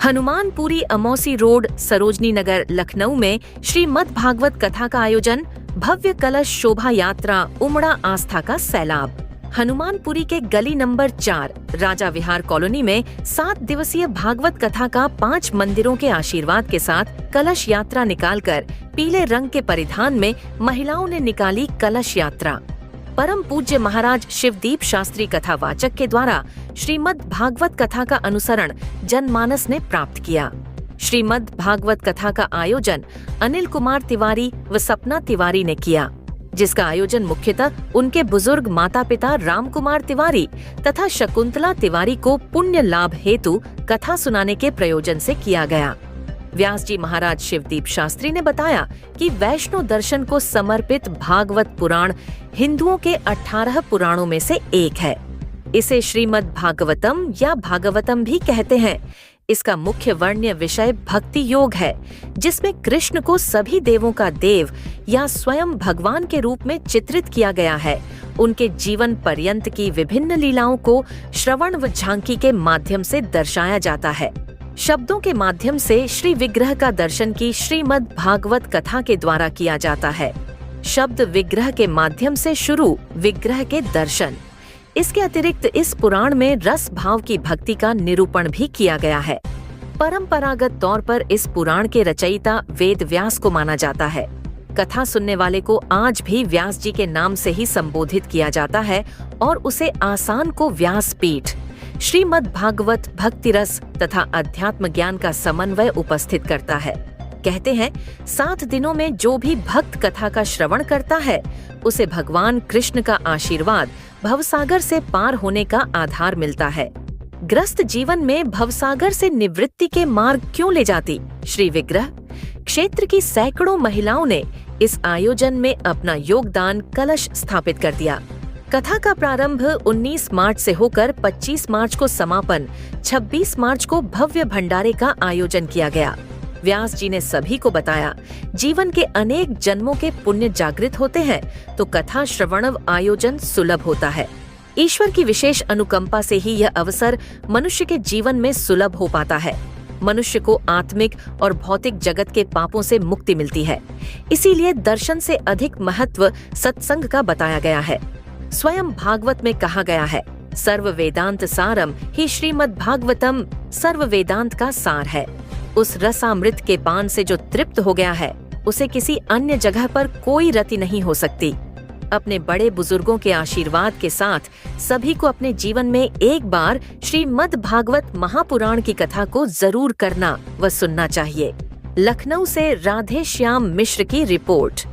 Hanumanpuri Amausi road, Sarojini Nagar, Lucknow में श्रीमद् भागवत कथा का आयोजन। भव्य कलश शोभा यात्रा, उमड़ा आस्था का सैलाब। हनुमानपुरी के गली नंबर 4 राजा विहार कॉलोनी में 7 दिवसीय भागवत कथा का 5 मंदिरों के आशीर्वाद के साथ कलश यात्रा निकालकर पीले रंग के परिधान में महिलाओं ने निकाली कलश यात्रा। परम पूज्य महाराज शिवदीप शास्त्री कथावाचक के द्वारा श्रीमद् भागवत कथा का अनुसरण जनमानस ने प्राप्त किया। श्रीमद् भागवत कथा का आयोजन अनिल कुमार तिवारी व सपना तिवारी ने किया, जिसका आयोजन मुख्यतः उनके बुजुर्ग माता पिता राम कुमार तिवारी तथा शकुंतला तिवारी को पुण्य लाभ हेतु कथा सुनाने के प्रयोजन से किया गया। व्यास जी महाराज शिवदीप शास्त्री ने बताया कि वैष्णो दर्शन को समर्पित भागवत पुराण हिंदुओं के 18 पुराणों में से एक है। इसे श्रीमद् भागवतम या भागवतम भी कहते हैं। इसका मुख्य वर्ण्य विषय भक्ति योग है, जिसमें कृष्ण को सभी देवों का देव या स्वयं भगवान के रूप में चित्रित किया गया है। उनके जीवन पर्यंत की विभिन्न लीलाओं को श्रवण व झांकी के माध्यम से दर्शाया जाता है। शब्दों के माध्यम से श्री विग्रह का दर्शन की श्रीमद् भागवत कथा के द्वारा किया जाता है। शब्द विग्रह के माध्यम से शुरू, विग्रह के दर्शन। इसके अतिरिक्त इस पुराण में रस भाव की भक्ति का निरूपण भी किया गया है। परंपरागत तौर पर इस पुराण के रचयिता वेद व्यास को माना जाता है। कथा सुनने वाले को आज भी व्यास जी के नाम से ही संबोधित किया जाता है और उसे आसान को व्यासपीठ, श्रीमद् भागवत भक्ति रस तथा अध्यात्म ज्ञान का समन्वय उपस्थित करता है। कहते हैं 7 दिनों में जो भी भक्त कथा का श्रवण करता है, उसे भगवान कृष्ण का आशीर्वाद भवसागर से पार होने का आधार मिलता है। ग्रस्त जीवन में भवसागर से निवृत्ति के मार्ग क्यों ले जाती श्री विग्रह? क्षेत्र की सैकड़ों महिलाओं ने इस आयोजन में अपना योगदान कलश स्थापित कर दिया। कथा का प्रारंभ 19 मार्च से होकर 25 मार्च को समापन, 26 मार्च को भव्य भंडारे का आयोजन किया गया। व्यास जी ने सभी को बताया, जीवन के अनेक जन्मों के पुण्य जागृत होते हैं तो कथा श्रवणव आयोजन सुलभ होता है। ईश्वर की विशेष अनुकंपा से ही यह अवसर मनुष्य के जीवन में सुलभ हो पाता है। मनुष्य को आत्मिक और भौतिक जगत के पापों से मुक्ति मिलती है। इसीलिए दर्शन से अधिक महत्व सत्संग का बताया गया है। स्वयं भागवत में कहा गया है, सर्व वेदांत सारम ही श्रीमद् भागवतम सर्व वेदांत का सार है। उस रसामृत के पान से जो तृप्त हो गया है, उसे किसी अन्य जगह पर कोई रति नहीं हो सकती। अपने बड़े बुजुर्गों के आशीर्वाद के साथ सभी को अपने जीवन में एक बार श्रीमद् भागवत महापुराण की कथा को जरूर करना व सुनना चाहिए। लखनऊ से राधे श्याम मिश्र की रिपोर्ट।